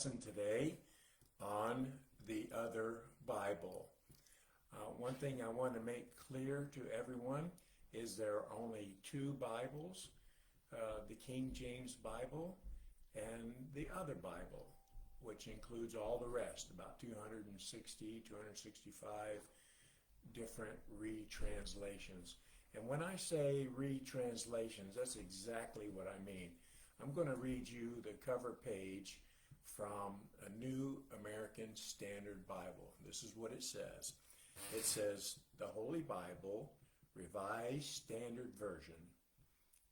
Today on the other Bible. One thing I want to make clear to everyone is there are only two Bibles, the King James Bible and the other Bible, which includes all the rest, about 260, 265 different retranslations. And when I say retranslations, that's exactly what I mean. I'm going to read you the cover page from a New American Standard Bible. This is what it says. It says, "The Holy Bible, Revised Standard Version,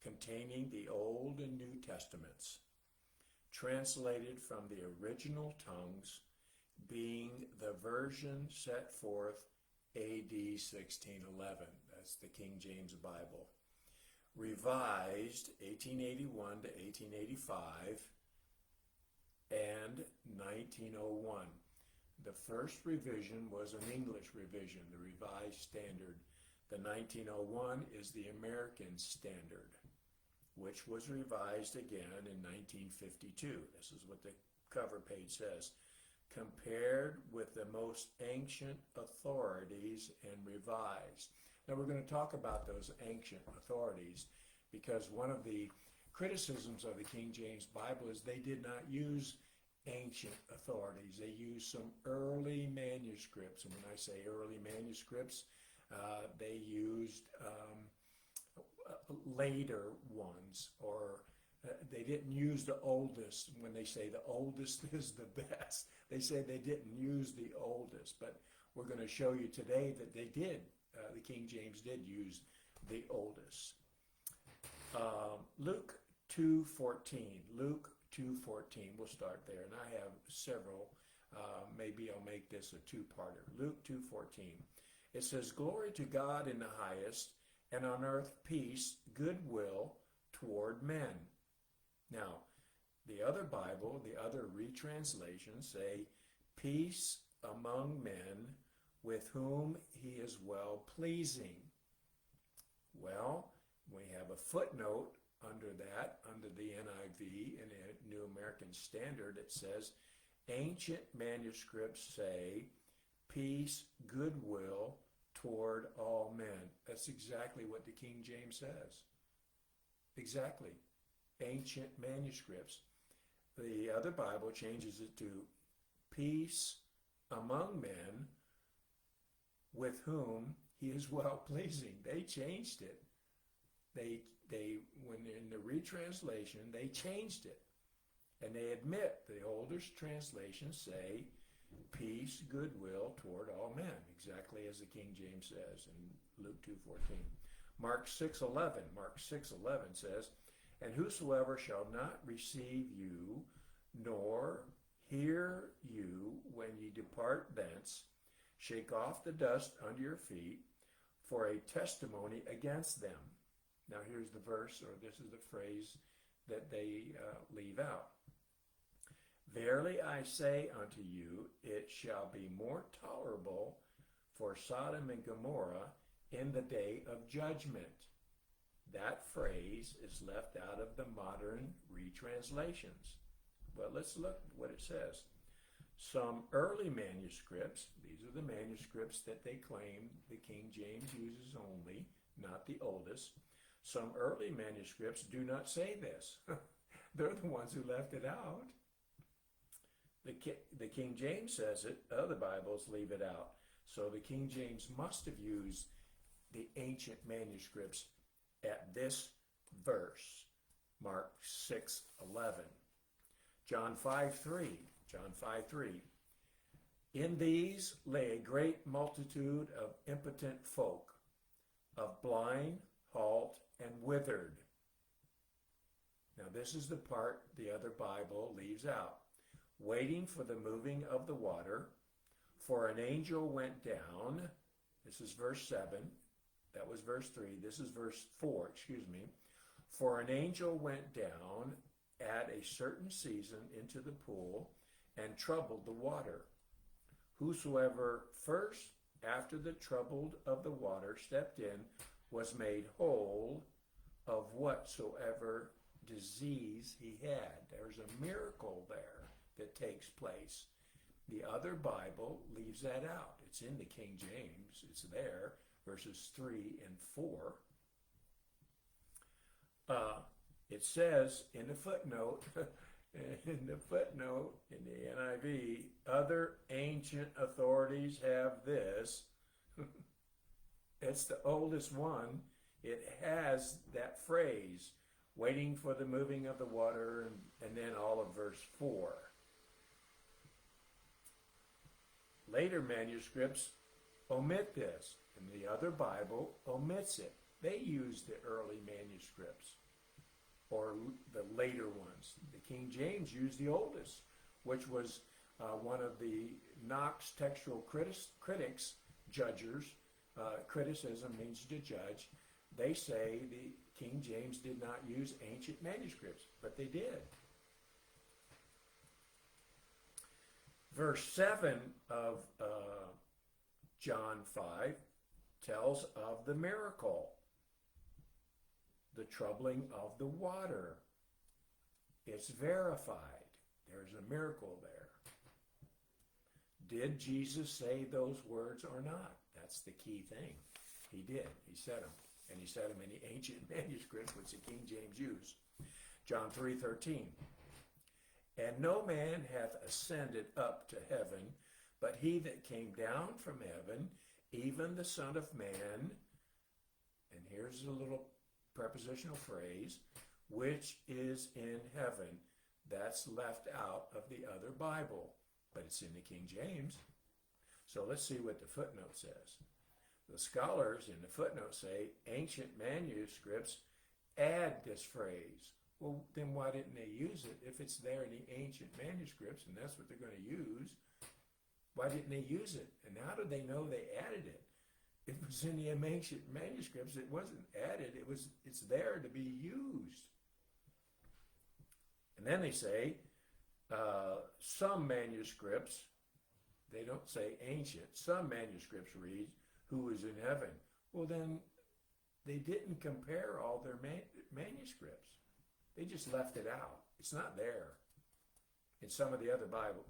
containing the Old and New Testaments, translated from the original tongues, being the version set forth AD 1611. That's the King James Bible. Revised 1881 to 1885 and 1901. The first revision was an English revision, the Revised Standard. The 1901 is the American Standard, which was revised again in 1952. This is what the cover page says. Compared with the most ancient authorities and revised." Now we're going to talk about those ancient authorities because one of the criticisms of the King James Bible is they did not use ancient authorities. They used some early manuscripts. And when I say early manuscripts, they used later ones, or they didn't use the oldest. When they say the oldest is the best, they say they didn't use the oldest. But we're going to show you today that they did. The King James did use the oldest. Luke 2:14. Luke 2:14. We'll start there. And I have several. Maybe I'll make this a two-parter. Luke 2:14. It says, "Glory to God in the highest, and on earth peace, goodwill toward men." Now, the other Bible, the other retranslations say, "Peace among men with whom he is well pleasing." Well, we have a footnote under that, under the NIV and the New American Standard. It says, ancient manuscripts say, "Peace, goodwill toward all men." That's exactly what the King James says. Exactly. Ancient manuscripts. The other Bible changes it to "peace among men with whom he is well pleasing." They changed it. When in the retranslation, they changed it. And they admit the oldest translations say peace, goodwill toward all men, exactly as the King James says in Luke 2:14. Mark 6:11 says, "And whosoever shall not receive you, nor hear you when ye depart thence, shake off the dust under your feet for a testimony against them." Now here's the verse, or this is the phrase that they leave out. "Verily I say unto you, it shall be more tolerable for Sodom and Gomorrah in the day of judgment." That phrase is left out of the modern retranslations. But let's look what it says. Some early manuscripts, these are the manuscripts that they claim the King James uses only, not the oldest. Some early manuscripts do not say this. They're the ones who left it out. The King James says it, other Bibles leave it out. So the King James must have used the ancient manuscripts at this verse, Mark 6:11. John 5:3. "In these lay a great multitude of impotent folk, of blind, halt, and withered." Now this is the part the other Bible leaves out. "Waiting for the moving of the water, for an angel went down." This is verse 7. That was verse 3. This is verse 4, "For an angel went down at a certain season into the pool and troubled the water. Whosoever first after the troubled of the water stepped in was made whole of whatsoever disease he had." There's a miracle there. that takes place. The other Bible leaves that out. It's in the King James. It's there, verses 3 and 4. It says in the footnote, in the NIV, other ancient authorities have this. It's the oldest one. It has that phrase, waiting for the moving of the water, and then all of verse 4. Later manuscripts omit this, and the other Bible omits it. They use the early manuscripts, or the later ones. The King James used the oldest, which was one of the Knox textual critics, judgers. Criticism means to judge. They say the King James did not use ancient manuscripts, but they did. Verse 7 of John 5 tells of the miracle, the troubling of the water. It's verified. There's a miracle there. Did Jesus say those words or not? That's the key thing. He did. He said them. And he said them in the ancient manuscripts, which the King James used. John 3:13. And no man hath ascended up to heaven, but he that came down from heaven, even the Son of Man. And here's a little prepositional phrase, which is in heaven. That's left out of the other Bible, but it's in the King James. So let's see what the footnote says. The scholars in the footnote say ancient manuscripts add this phrase. Well, then why didn't they use it if it's there in the ancient manuscripts and that's what they're going to use? Why didn't they use it? And how did they know they added it? It was in the ancient manuscripts. It wasn't added. It's there to be used. And then they say some manuscripts, they don't say ancient, some manuscripts read who is in heaven. Well, then they didn't compare all their manuscripts. They just left it out. It's not there. In some of the other Bible,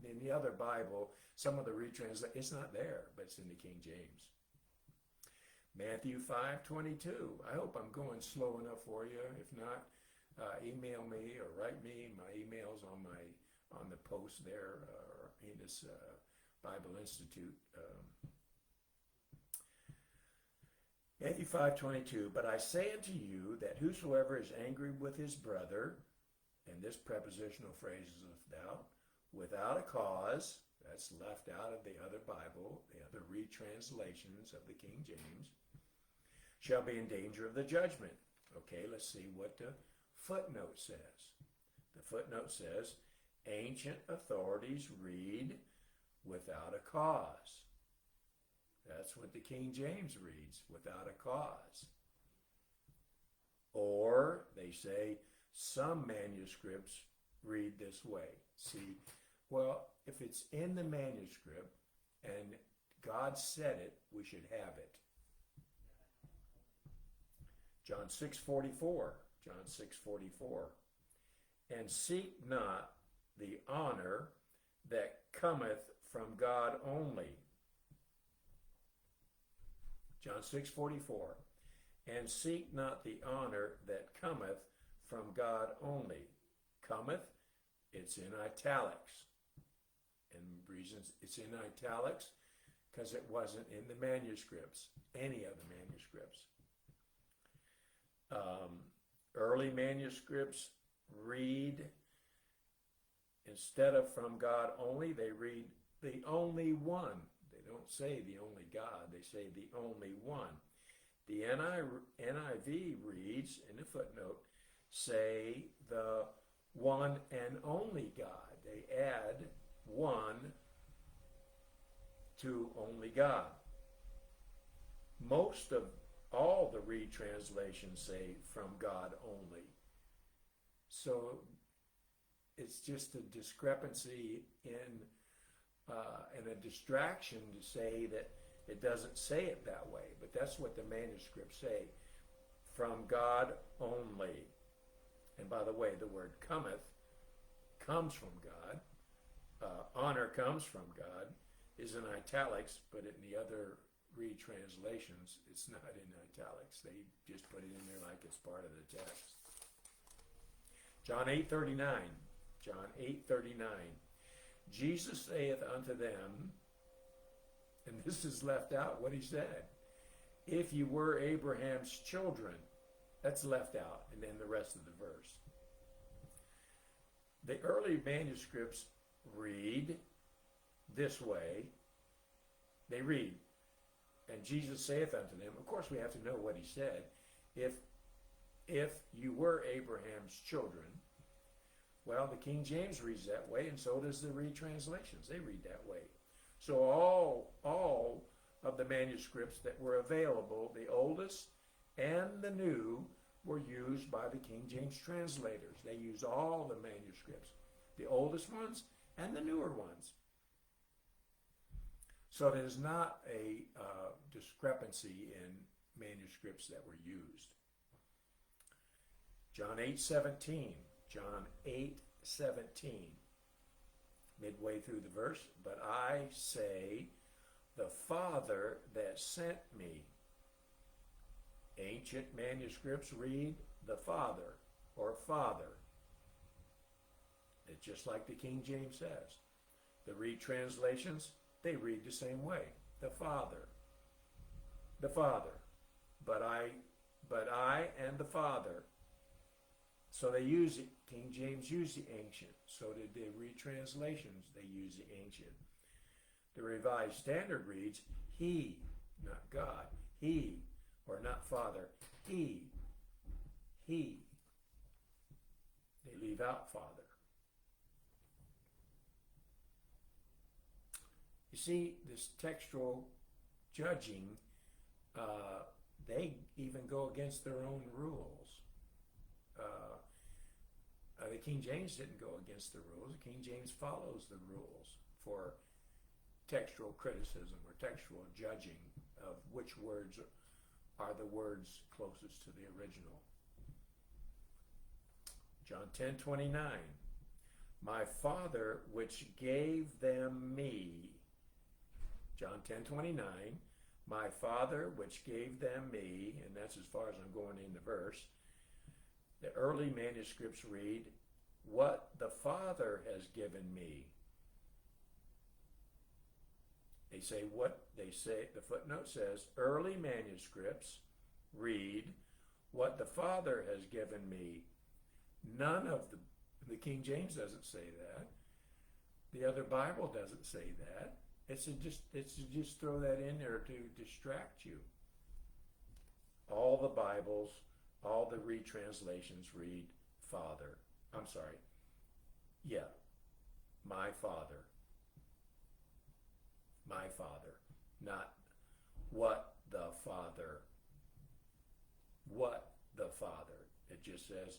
in the other Bible, some of the retranslate, it's not there, but it's in the King James. Matthew 5:22. I hope I'm going slow enough for you. If not, email me or write me. My email's on the post there in this Bible Institute. Matthew 5:22. But I say unto you that whosoever is angry with his brother, and this prepositional phrase is left out, without a cause, that's left out of the other Bible, the other retranslations of the King James, shall be in danger of the judgment. Okay, let's see what the footnote says. The footnote says, ancient authorities read without a cause. That's what the King James reads, without a cause. Or they say some manuscripts read this way. See, well, if it's in the manuscript and God said it, we should have it. John 6:44. John 6:44. And seek not the honor that cometh from God only. John 6:44. And seek not the honor that cometh from God only. Cometh, it's in italics. And reasons it's in italics, because it wasn't in the manuscripts, any of the manuscripts. Early manuscripts read, instead of from God only, they read the only one. They don't say the only God, they say the only one. The NIV reads, in the footnote, say the one and only God. They add one to only God. Most of all the retranslations say from God only. So it's just a discrepancy and a distraction to say that it doesn't say it that way, but that's what the manuscripts say, from God only. And by the way, the word cometh comes from God, honor comes from God, is in italics, but in the other retranslations, it's not in italics. They just put it in there like it's part of the text. John 8:39. John 8:39. Jesus saith unto them, and this is left out what he said, if you were Abraham's children, that's left out, and then the rest of the verse. The early manuscripts read this way. They read, and Jesus saith unto them, of course we have to know what he said, if you were Abraham's children. Well, the King James reads that way, and so does the retranslations. They read that way. So all of the manuscripts that were available, the oldest and the new, were used by the King James translators. They use all the manuscripts, the oldest ones and the newer ones. So there's not a discrepancy in manuscripts that were used. John 8:17. John 8:17. Midway through the verse, but I say, the Father that sent me. Ancient manuscripts read the Father or Father. It's just like the King James says. The retranslations, they read the same way. The Father. The Father. But I and the Father. So they use it. King James used the ancient. So did the retranslations. They use the ancient. The Revised Standard reads, he, not God. He, or not Father. He. They leave out Father. You see, this textual judging, they even go against their own rules. The King James didn't go against the rules. The King James follows the rules for textual criticism or textual judging of which words are the words closest to the original. John 10:29. My Father which gave them me. John 10:29. My Father which gave them me, and that's as far as I'm going in the verse. The early manuscripts read, what the Father has given me. They say, the footnote says, early manuscripts read, what the Father has given me. None of the King James doesn't say that. The other Bible doesn't say that. It's to just throw that in there to distract you. All the Bibles, all the retranslations read Father. I'm sorry. Yeah. My Father. My Father. Not what the Father. What the Father. It just says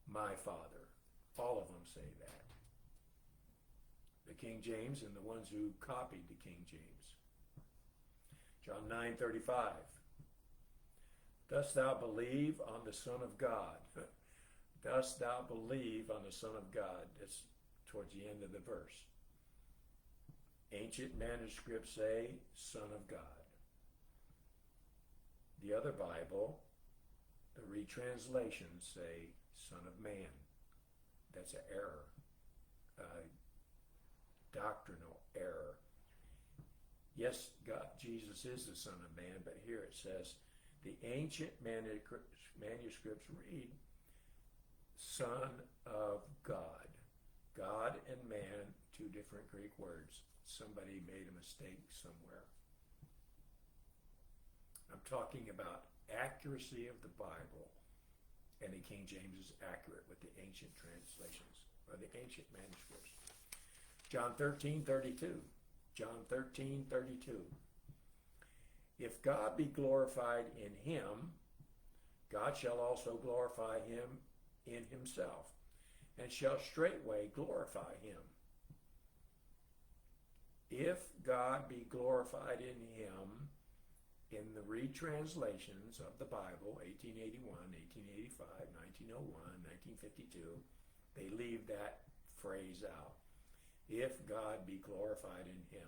my Father. All of them say that. The King James and the ones who copied the King James. John 9:35. Dost thou believe on the Son of God? Dost thou believe on the Son of God? That's towards the end of the verse. Ancient manuscripts say Son of God. The other Bible, the retranslations say Son of Man. That's an error. Doctrinal error. Yes, God, Jesus is the Son of Man, but here it says the ancient manuscripts read Son of God. God and man, two different Greek words. Somebody made a mistake somewhere. I'm talking about accuracy of the Bible, and the King James is accurate with the ancient translations, or the ancient manuscripts. John 13:32. John 13:32. If God be glorified in him, God shall also glorify him in himself, and shall straightway glorify him. If God be glorified in him, in the retranslations of the Bible, 1881, 1885, 1901, 1952, they leave that phrase out. If God be glorified in him.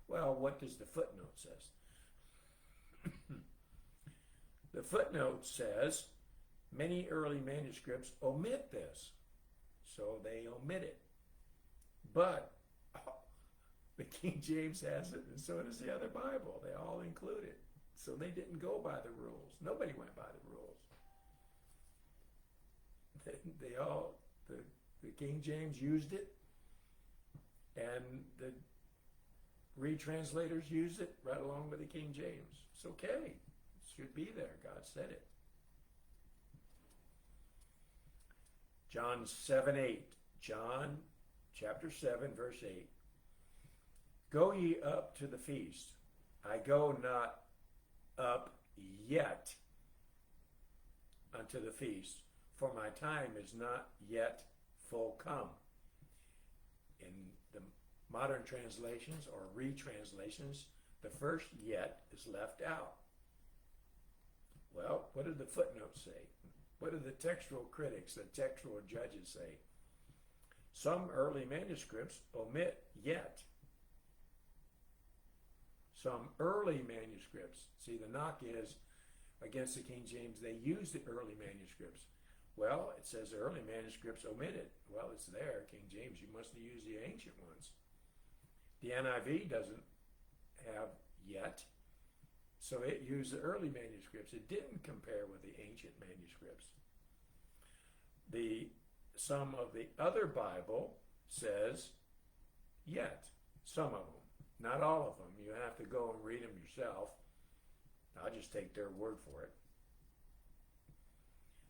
Well, what does the footnote says? The footnote says many early manuscripts omit this, so they omit it. But the King James has it, and so does the other Bible. They all include it. So they didn't go by the rules. Nobody went by the rules. The King James used it, and the retranslators used it right along with the King James. It's okay. It should be there. God said it. John 7:8. John chapter 7, verse 8. Go ye up to the feast. I go not up yet unto the feast, for my time is not yet full come. In the modern translations or retranslations, the first yet is left out. Well, what did the footnotes say? What do the textual critics, the textual judges say? Some early manuscripts omit yet. Some early manuscripts, see, the knock is against the King James, they use the early manuscripts. Well, it says the early manuscripts omitted. Well, it's there, King James, you must have used the ancient ones. The NIV doesn't have yet, so it used the early manuscripts. It didn't compare with the ancient manuscripts. Some of the other Bible says yet, some of them. Not all of them. You have to go and read them yourself. I'll just take their word for it.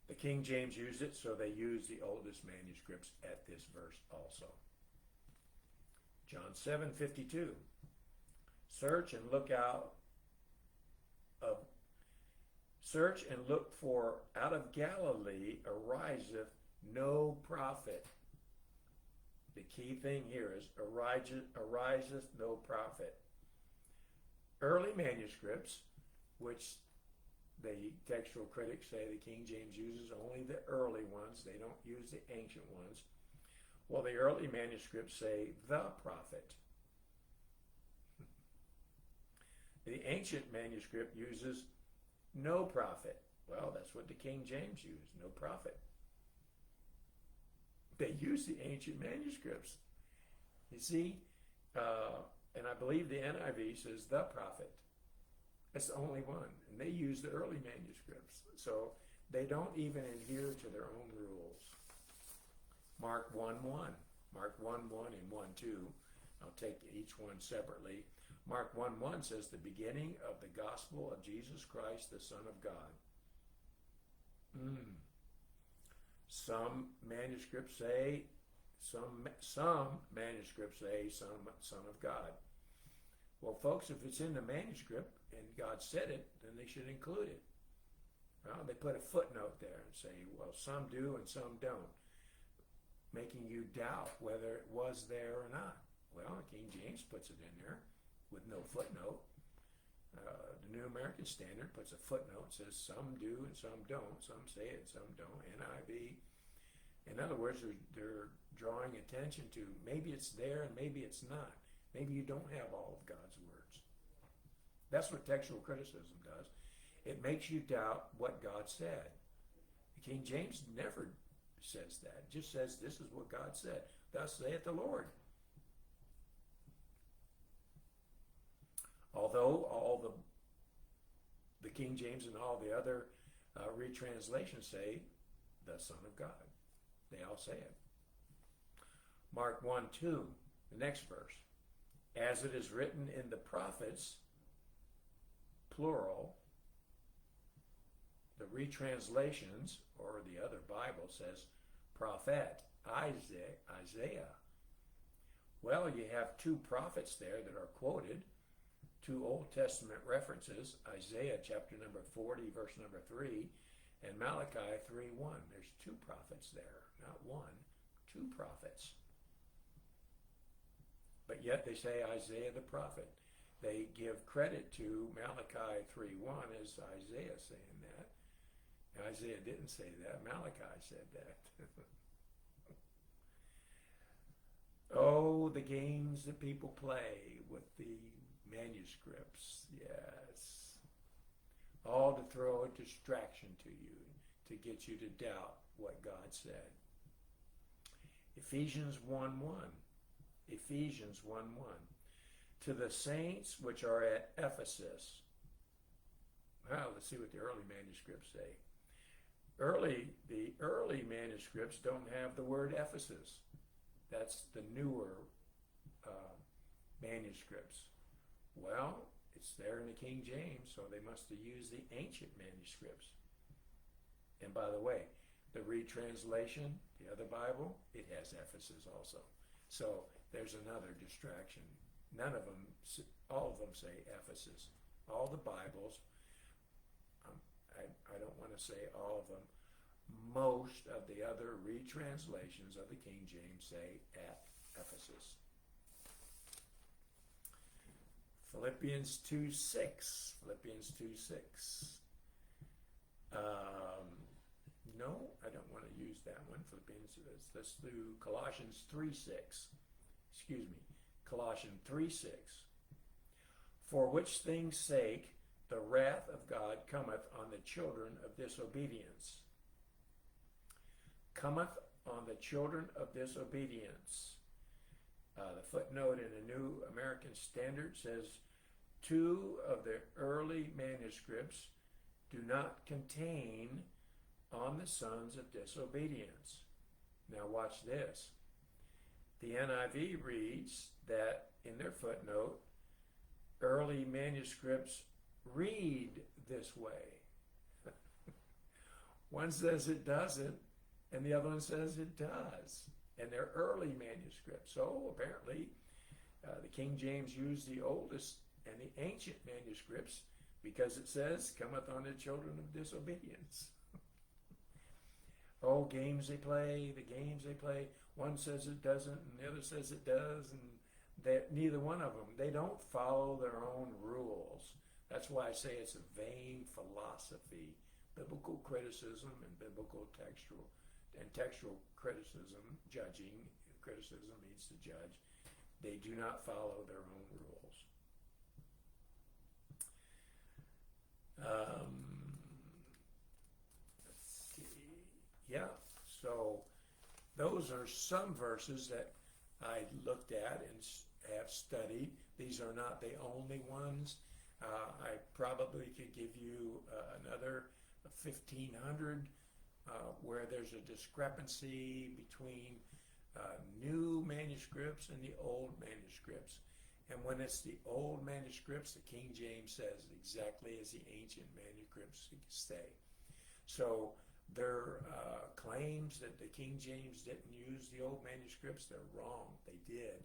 The King James used it, so they used the oldest manuscripts at this verse also. John 7:52. Search and look for out of Galilee ariseth no prophet. The key thing here is ariseth no prophet. Early manuscripts, which the textual critics say the King James uses only the early ones, they don't use the ancient ones. Well, the early manuscripts say the prophet. The ancient manuscript uses no prophet. Well, that's what the King James used, no prophet. They use the ancient manuscripts. You see, and I believe the NIV says the prophet. That's the only one. And they use the early manuscripts. So they don't even adhere to their own rules. Mark 1:1. Mark 1:1 and 1:2. I'll take each one separately. Mark 1:1 says the beginning of the gospel of Jesus Christ, the Son of God. Some manuscripts say, some manuscripts say Son of God. Well, folks, if it's in the manuscript and God said it, then they should include it. Well, they put a footnote there and say, well, some do and some don't, making you doubt whether it was there or not. Well, King James puts it in there with no footnote. The New American Standard puts a footnote, says some do and some don't. Some say it, some don't. NIV. In other words, they're drawing attention to maybe it's there and maybe it's not. Maybe you don't have all of God's words. That's what textual criticism does. It makes you doubt what God said. The King James never says that. It just says this is what God said. Thus saith the Lord. Although all the King James and all the other retranslations say the Son of God. They all say it. Mark 1:2, the next verse. As it is written in the prophets, plural, the retranslations, or the other Bible says prophet, Isaiah. Well, you have two prophets there that are quoted, two Old Testament references, Isaiah chapter number 40, verse number 3, and Malachi 3:1. There's two prophets there, not one, two prophets. But yet they say Isaiah the prophet. They give credit to Malachi 3:1 as Isaiah saying that. Isaiah didn't say that. Malachi said that. Oh, the games that people play with the manuscripts. Yes. All to throw a distraction to you, to get you to doubt what God said. Ephesians 1:1. Ephesians 1:1. To the saints which are at Ephesus. Well, let's see what the early manuscripts say. The early manuscripts don't have the word Ephesus. That's the newer manuscripts. Well, it's there in the King James, so they must have used the ancient manuscripts. And by the way, the retranslation, the other Bible, it has Ephesus also. So there's another distraction. None of them, all of them say Ephesus. All the Bibles, I don't want to say all of them, most of the other retranslations of the King James say at Ephesus. Philippians 2:6. Philippians 2:6. No, I don't want to use that one. Philippians, let's do Colossians 3:6. Excuse me, Colossians 3:6. For which things sake the wrath of God cometh on the children of disobedience. Cometh on the children of disobedience. The footnote in the New American Standard says, two of the early manuscripts do not contain on the sons of disobedience. Now watch this. The NIV reads that in their footnote, early manuscripts read this way. One says it doesn't, and the other one says it does. And they're early manuscripts. So apparently, the King James used the oldest and the ancient manuscripts because it says, cometh on the children of disobedience. Oh, games they play, the games they play. One says it doesn't, and the other says it does, and neither one of them, they don't follow their own rules. That's why I say it's a vain philosophy. Biblical criticism and biblical textual criticism, criticism means to judge. They do not follow their own rules. Let's see. Yeah, so those are some verses that I looked at and have studied. These are not the only ones. I probably could give you another 1,500 where there's a discrepancy between new manuscripts and the old manuscripts. And when it's the old manuscripts, the King James says exactly as the ancient manuscripts say. So their claims that the King James didn't use the old manuscripts, they're wrong. They did.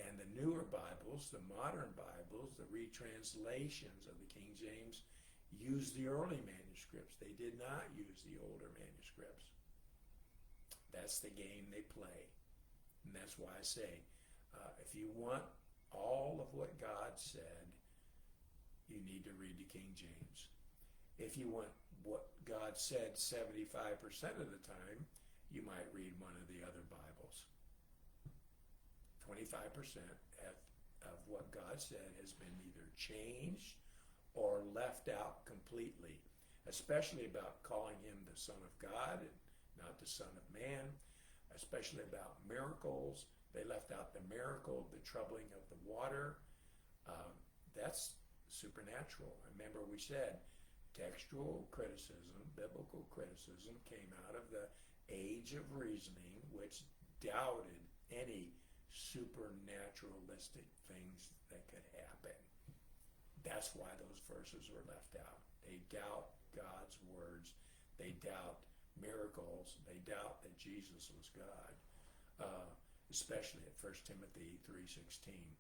And the newer Bibles, the modern Bibles, the retranslations of the King James use the early manuscripts. They did not use the older manuscripts. That's the game they play. And that's why I say, if you want all of what God said, you need to read the King James. If you want what God said 75% of the time, you might read one of the other Bibles. 25% of what God said has been either changed or left out completely, especially about calling him the Son of God and not the Son of Man, especially about miracles. They left out the miracle, the troubling of the water. That's supernatural. Remember we said textual criticism, biblical criticism came out of the age of reasoning, which doubted any supernaturalistic things that could happen. That's why those verses were left out. They doubt God's words. They doubt miracles. They doubt that Jesus was God. Especially at 1 Timothy 3:16.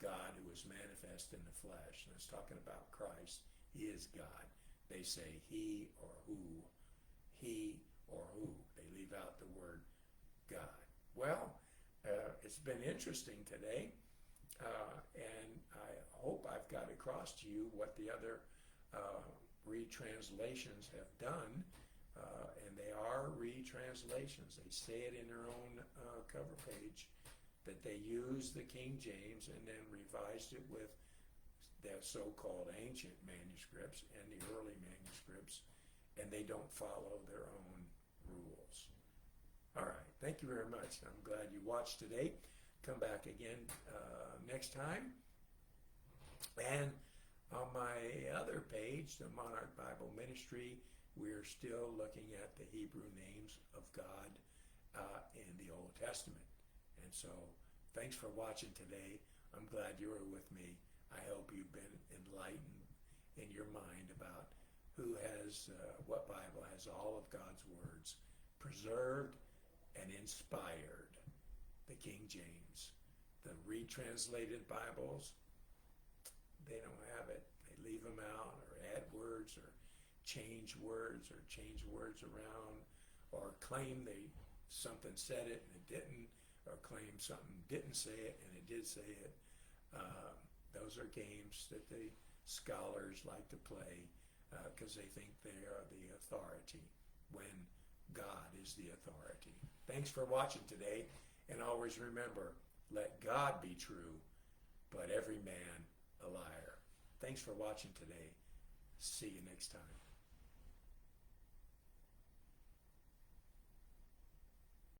God who was manifest in the flesh. And it's talking about Christ. He is God. They say he or who. He or who. They leave out the word God. Well, it's been interesting today. And I hope I've got across to you what the other retranslations have done. And they are retranslations. They say it in their own cover page. that they used the King James and then revised it with the so-called ancient manuscripts and the early manuscripts, and they don't follow their own rules. All right, thank you very much. I'm glad you watched today. Come back again next time. And on my other page, the Monarch Bible Ministry, we're still looking at the Hebrew names of God in the Old Testament. And so, thanks for watching today. I'm glad you were with me. I hope you've been enlightened in your mind about who has, what Bible has all of God's words preserved and inspired. The King James. The retranslated Bibles, they don't have it. They leave them out or add words or change words around, or claim something said it and it didn't, or claim something didn't say it and it did say it. Those are games that the scholars like to play because they think they are the authority when God is the authority. Thanks for watching today, and always remember, let God be true, but every man a liar. Thanks for watching today. See you next time.